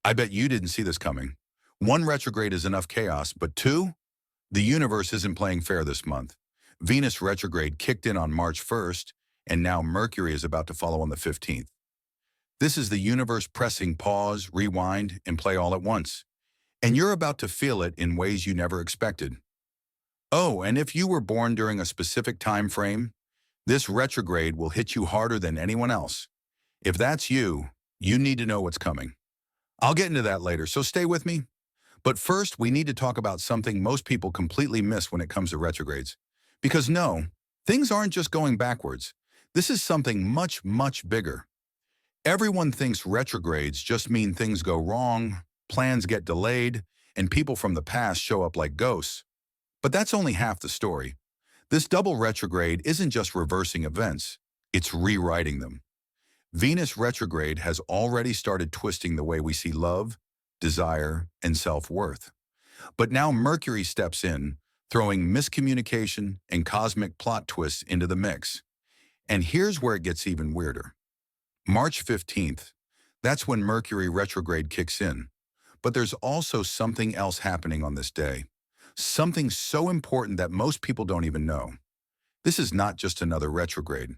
I bet you didn't see this coming. One, retrograde is enough chaos, but two, the universe isn't playing fair this month. Venus retrograde kicked in on March 1st, and now Mercury is about to follow on the 15th. This is the universe pressing pause, rewind, and play all at once. And you're about to feel it in ways you never expected. Oh, and if you were born during a specific time frame, this retrograde will hit you harder than anyone else. If that's you, you need to know what's coming. I'll get into that later, so stay with me. But first, we need to talk about something most people completely miss when it comes to retrogrades. Because no, things aren't just going backwards. This is something much, much bigger. Everyone thinks retrogrades just mean things go wrong, plans get delayed, and people from the past show up like ghosts. But that's only half the story. This double retrograde isn't just reversing events, it's rewriting them. Venus retrograde has already started twisting the way we see love, desire, and self-worth. But now Mercury steps in, throwing miscommunication and cosmic plot twists into the mix. And here's where it gets even weirder. March 15th, that's when Mercury retrograde kicks in. But there's also something else happening on this day. Something so important that most people don't even know. This is not just another retrograde.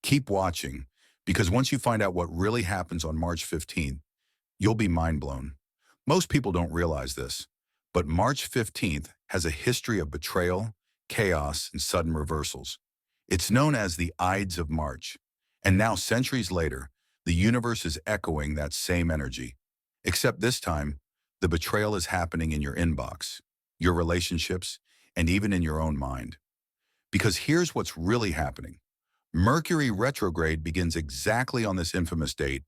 Keep watching, because once you find out what really happens on March 15th, you'll be mind blown. Most people don't realize this, but March 15th has a history of betrayal, chaos, and sudden reversals. It's known as the Ides of March. And now, centuries later, the universe is echoing that same energy. Except this time, the betrayal is happening in your inbox, your relationships, and even in your own mind. Because here's what's really happening. Mercury retrograde begins exactly on this infamous date,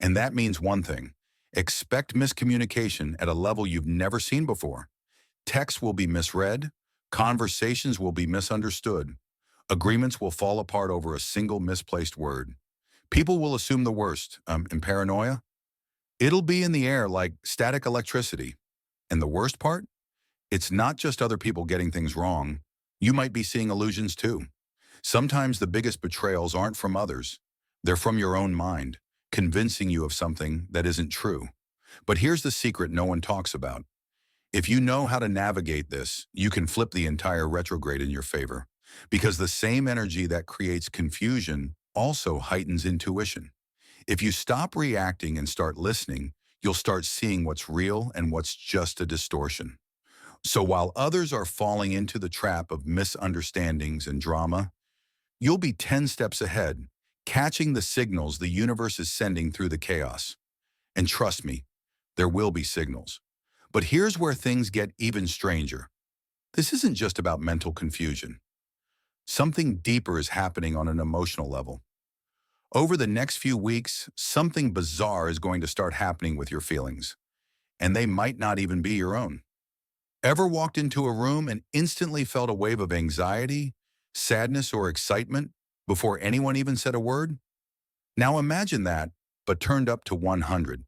and that means one thing. Expect miscommunication at a level you've never seen before. Texts will be misread, conversations will be misunderstood, agreements will fall apart over a single misplaced word. People will assume the worst, and paranoia? It'll be in the air like static electricity. And the worst part? It's not just other people getting things wrong. You might be seeing illusions too. Sometimes the biggest betrayals aren't from others. They're from your own mind, convincing you of something that isn't true. But here's the secret no one talks about. If you know how to navigate this, you can flip the entire retrograde in your favor. Because the same energy that creates confusion also heightens intuition. If you stop reacting and start listening, you'll start seeing what's real and what's just a distortion. So while others are falling into the trap of misunderstandings and drama, you'll be 10 steps ahead, catching the signals the universe is sending through the chaos. And trust me, there will be signals. But here's where things get even stranger. This isn't just about mental confusion. Something deeper is happening on an emotional level. Over the next few weeks, something bizarre is going to start happening with your feelings, and they might not even be your own. Ever walked into a room and instantly felt a wave of anxiety, sadness, or excitement before anyone even said a word? Now imagine that, but turned up to 100.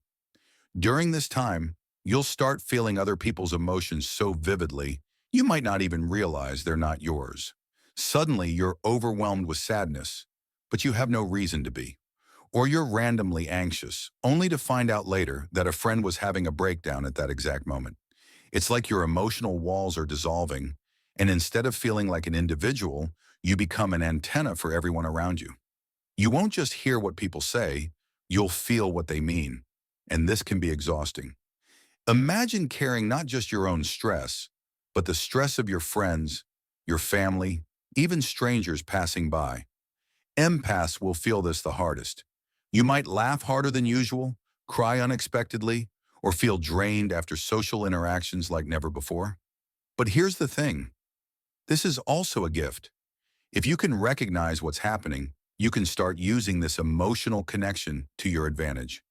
During this time, you'll start feeling other people's emotions so vividly, you might not even realize they're not yours. Suddenly, you're overwhelmed with sadness, but you have no reason to be. Or you're randomly anxious, only to find out later that a friend was having a breakdown at that exact moment. It's like your emotional walls are dissolving, and instead of feeling like an individual, you become an antenna for everyone around you. You won't just hear what people say, you'll feel what they mean, and this can be exhausting. Imagine carrying not just your own stress, but the stress of your friends, your family, even strangers passing by. Empaths will feel this the hardest. You might laugh harder than usual, cry unexpectedly, or feel drained after social interactions like never before. But here's the thing. This is also a gift. If you can recognize what's happening, you can start using this emotional connection to your advantage.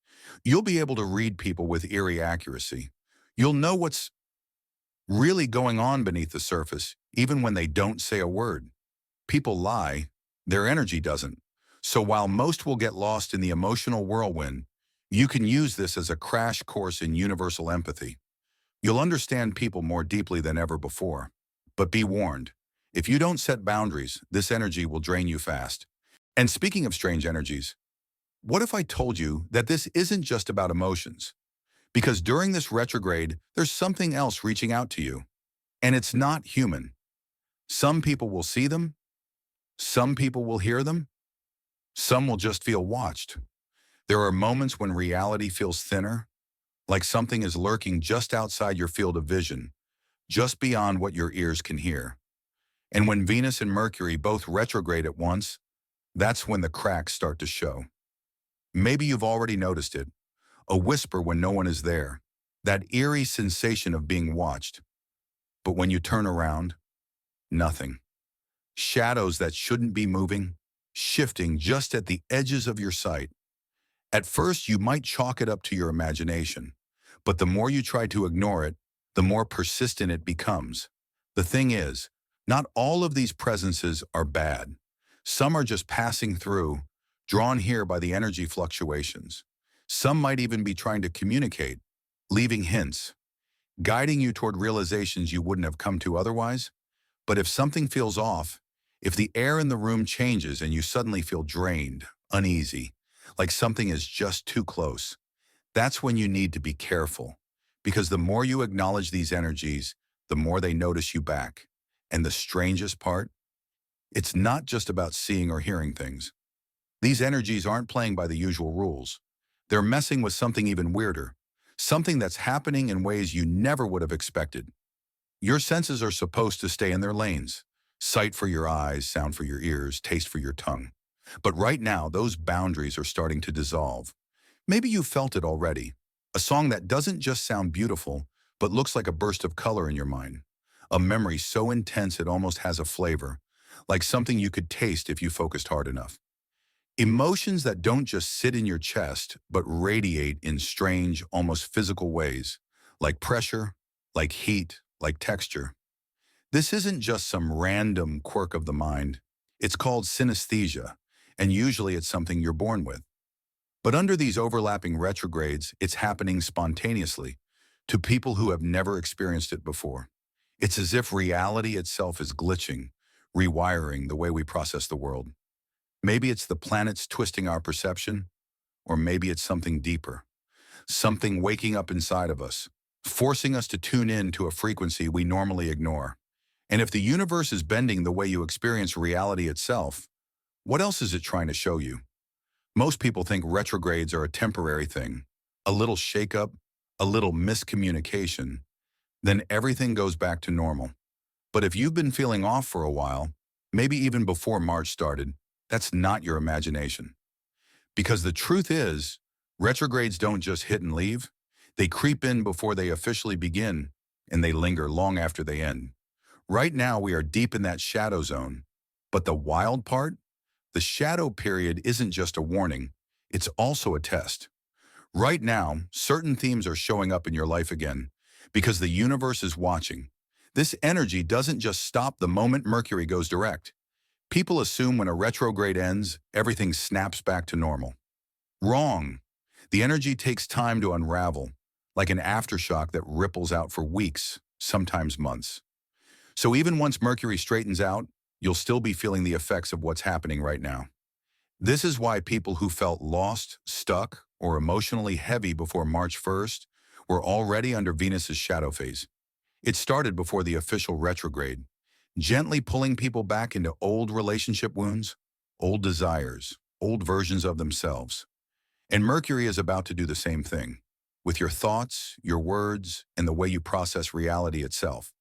You'll be able to read people with eerie accuracy. You'll know what's really going on beneath the surface, even when they don't say a word. People lie, their energy doesn't. So while most will get lost in the emotional whirlwind, you can use this as a crash course in universal empathy. You'll understand people more deeply than ever before. But be warned, if you don't set boundaries, this energy will drain you fast. And speaking of strange energies, what if I told you that this isn't just about emotions? Because during this retrograde, there's something else reaching out to you. And it's not human. Some people will see them, some people will hear them, some will just feel watched. There are moments when reality feels thinner, like something is lurking just outside your field of vision, just beyond what your ears can hear. And when Venus and Mercury both retrograde at once, that's when the cracks start to show. Maybe you've already noticed it, a whisper when no one is there, that eerie sensation of being watched. But when you turn around, nothing. Shadows that shouldn't be moving, shifting just at the edges of your sight. At first, you might chalk it up to your imagination, but the more you try to ignore it, the more persistent it becomes. The thing is, not all of these presences are bad. Some are just passing through, drawn here by the energy fluctuations. Some might even be trying to communicate, leaving hints, guiding you toward realizations you wouldn't have come to otherwise. But if something feels off, if the air in the room changes and you suddenly feel drained, uneasy, like something is just too close, that's when you need to be careful. Because the more you acknowledge these energies, the more they notice you back. And the strangest part, it's not just about seeing or hearing things. These energies aren't playing by the usual rules. They're messing with something even weirder, something that's happening in ways you never would have expected. Your senses are supposed to stay in their lanes. Sight for your eyes, sound for your ears, taste for your tongue. But right now, those boundaries are starting to dissolve. Maybe you felt it already. A song that doesn't just sound beautiful, but looks like a burst of color in your mind. A memory so intense it almost has a flavor, like something you could taste if you focused hard enough. Emotions that don't just sit in your chest, but radiate in strange, almost physical ways, like pressure, like heat, like texture. This isn't just some random quirk of the mind. It's called synesthesia, and usually it's something you're born with. But under these overlapping retrogrades, it's happening spontaneously to people who have never experienced it before. It's as if reality itself is glitching, rewiring the way we process the world. Maybe it's the planets twisting our perception, or maybe it's something deeper, something waking up inside of us, forcing us to tune in to a frequency we normally ignore. And if the universe is bending the way you experience reality itself, what else is it trying to show you? Most people think retrogrades are a temporary thing, a little shakeup, a little miscommunication, then everything goes back to normal. But if you've been feeling off for a while, maybe even before March started, that's not your imagination. Because the truth is, retrogrades don't just hit and leave. They creep in before they officially begin, and they linger long after they end. Right now, we are deep in that shadow zone. But the wild part? The shadow period isn't just a warning, it's also a test. Right now, certain themes are showing up in your life again, because the universe is watching. This energy doesn't just stop the moment Mercury goes direct. People assume when a retrograde ends, everything snaps back to normal. Wrong. The energy takes time to unravel, like an aftershock that ripples out for weeks, sometimes months. So even once Mercury straightens out, you'll still be feeling the effects of what's happening right now. This is why people who felt lost, stuck, or emotionally heavy before March 1st were already under Venus's shadow phase. It started before the official retrograde, gently pulling people back into old relationship wounds, old desires, old versions of themselves. And Mercury is about to do the same thing, with your thoughts, your words, and the way you process reality itself.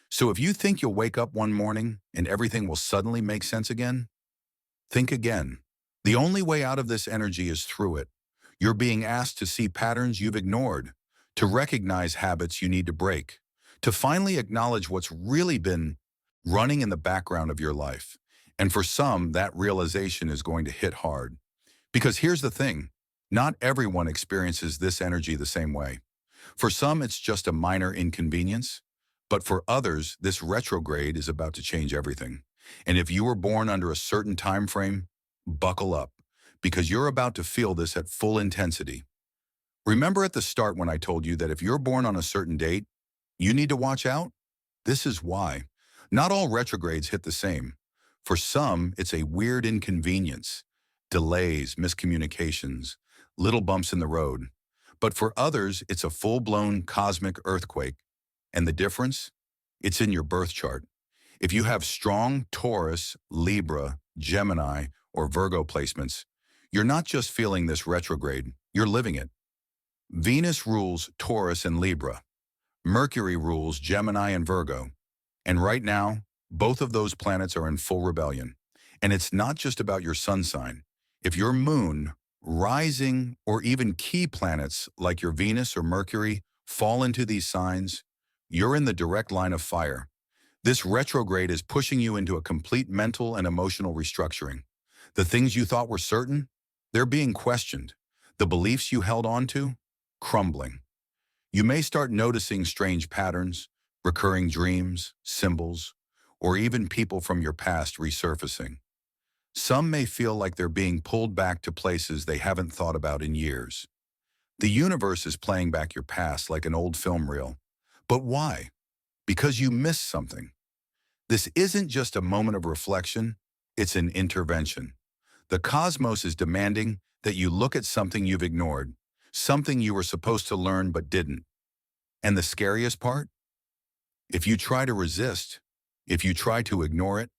So if you think you'll wake up one morning and everything will suddenly make sense again, think again. The only way out of this energy is through it. You're being asked to see patterns you've ignored, to recognize habits you need to break, to finally acknowledge what's really been running in the background of your life. And for some, that realization is going to hit hard. Because here's the thing, not everyone experiences this energy the same way. For some, it's just a minor inconvenience. But for others, this retrograde is about to change everything. And if you were born under a certain time frame, buckle up, because you're about to feel this at full intensity. Remember at the start when I told you that if you're born on a certain date, you need to watch out? This is why. Not all retrogrades hit the same. For some, it's a weird inconvenience, delays, miscommunications, little bumps in the road. But for others, it's a full-blown cosmic earthquake. And the difference? It's in your birth chart. If you have strong Taurus, Libra, Gemini, or Virgo placements, you're not just feeling this retrograde, you're living it. Venus rules Taurus and Libra. Mercury rules Gemini and Virgo. And right now, both of those planets are in full rebellion. And it's not just about your sun sign. If your moon, rising, or even key planets like your Venus or Mercury fall into these signs, you're in the direct line of fire. This retrograde is pushing you into a complete mental and emotional restructuring. The things you thought were certain, they're being questioned. The beliefs you held on to, crumbling. You may start noticing strange patterns, recurring dreams, symbols, or even people from your past resurfacing. Some may feel like they're being pulled back to places they haven't thought about in years. The universe is playing back your past like an old film reel. But why? Because you missed something. This isn't just a moment of reflection, it's an intervention. The cosmos is demanding that you look at something you've ignored, something you were supposed to learn but didn't. And the scariest part? If you try to resist, if you try to ignore it,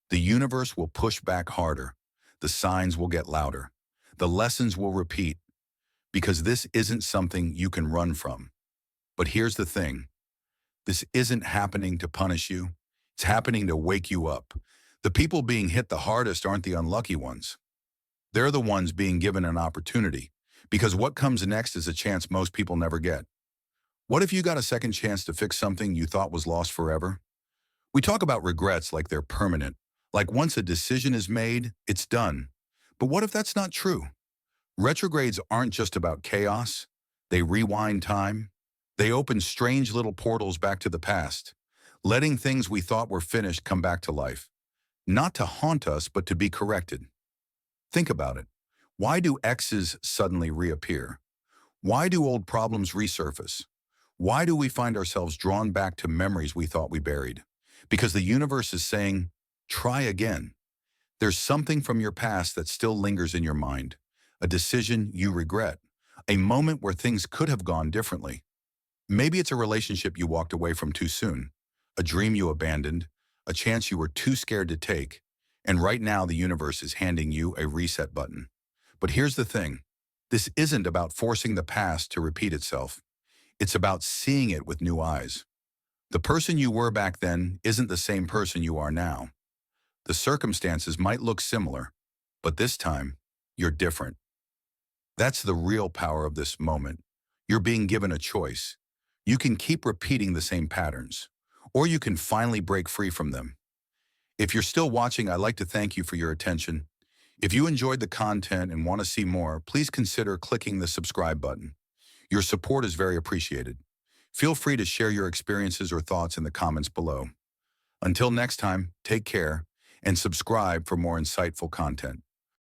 the universe will push back harder. The signs will get louder. The lessons will repeat, because this isn't something you can run from. But here's the thing. This isn't happening to punish you. It's happening to wake you up. The people being hit the hardest aren't the unlucky ones. They're the ones being given an opportunity, because what comes next is a chance most people never get. What if you got a second chance to fix something you thought was lost forever? We talk about regrets like they're permanent, like once a decision is made, it's done. But what if that's not true? Retrogrades aren't just about chaos. They rewind time. They open strange little portals back to the past, letting things we thought were finished come back to life. Not to haunt us, but to be corrected. Think about it. Why do exes suddenly reappear? Why do old problems resurface? Why do we find ourselves drawn back to memories we thought we buried? Because the universe is saying, try again. There's something from your past that still lingers in your mind, a decision you regret, a moment where things could have gone differently. Maybe it's a relationship you walked away from too soon, a dream you abandoned, a chance you were too scared to take, and right now the universe is handing you a reset button. But here's the thing. This isn't about forcing the past to repeat itself. It's about seeing it with new eyes. The person you were back then isn't the same person you are now. The circumstances might look similar, but this time, you're different. That's the real power of this moment. You're being given a choice. You can keep repeating the same patterns, or you can finally break free from them. If you're still watching, I'd like to thank you for your attention. If you enjoyed the content and want to see more, please consider clicking the subscribe button. Your support is very appreciated. Feel free to share your experiences or thoughts in the comments below. Until next time, take care and subscribe for more insightful content.